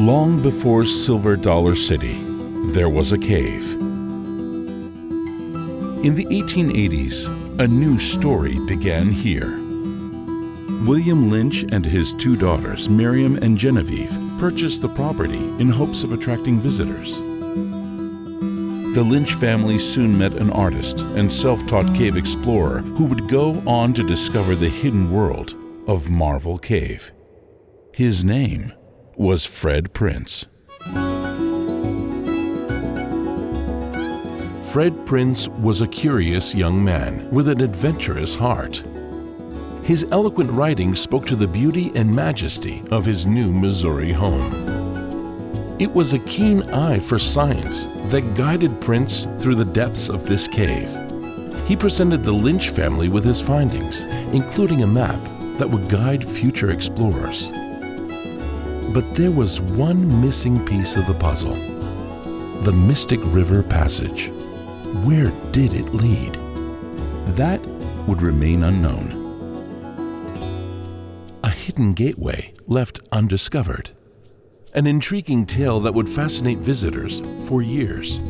Long before Silver Dollar City, there was a cave. In the 1880s, a new story began here. William Lynch and his two daughters, Miriam and Genevieve, purchased the property in hopes of attracting visitors. The Lynch family soon met an artist and self-taught cave explorer who would go on to discover the hidden world of Marvel Cave. His name was Fred Prince. Fred Prince was a curious young man with an adventurous heart. His eloquent writing spoke to the beauty and majesty of his new Missouri home. It was a keen eye for science that guided Prince through the depths of this cave. He presented the Lynch family with his findings, including a map that would guide future explorers. But there was one missing piece of the puzzle: the Mystic River Passage. Where did it lead? That would remain unknown. A hidden gateway left undiscovered. An intriguing tale that would fascinate visitors for years.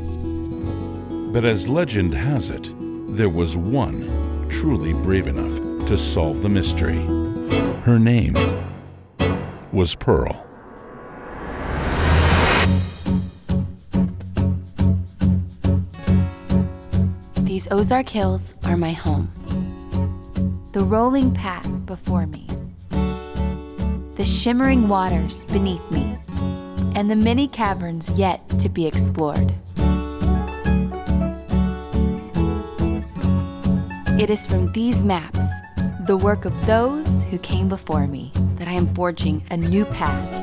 But as legend has it, there was one truly brave enough to solve the mystery. Her name was Pearl. These Ozark Hills are my home. The rolling path before me, the shimmering waters beneath me, and the many caverns yet to be explored. It is from these maps, the work of those who came before me, that I am forging a new path.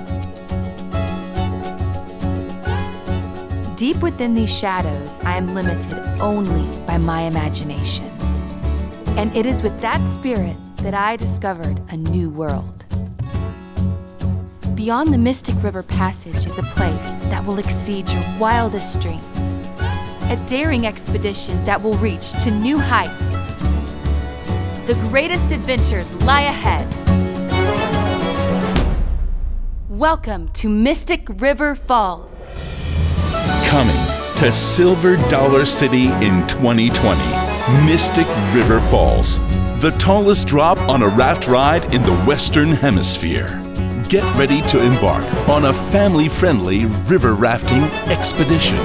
Deep within these shadows, I am limited only by my imagination. And it is with that spirit that I discovered a new world. Beyond the Mystic River Passage is a place that will exceed your wildest dreams. A daring expedition that will reach to new heights. The greatest adventures lie ahead. Welcome to Mystic River Falls. Coming to Silver Dollar City in 2020, Mystic River Falls, the tallest drop on a raft ride in the Western Hemisphere. Get ready to embark on a family-friendly river rafting expedition.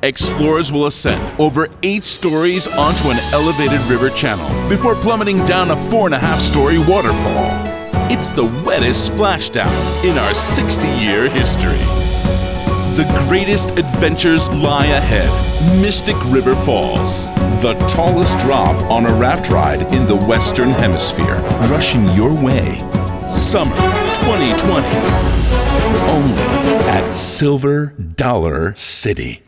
Explorers will ascend over 8 stories onto an elevated river channel before plummeting down a 4.5-story waterfall. It's the wettest splashdown in our 60-year history. The greatest adventures lie ahead. Mystic River Falls, the tallest drop on a raft ride in the Western Hemisphere, rushing your way. Summer 2020, only at Silver Dollar City.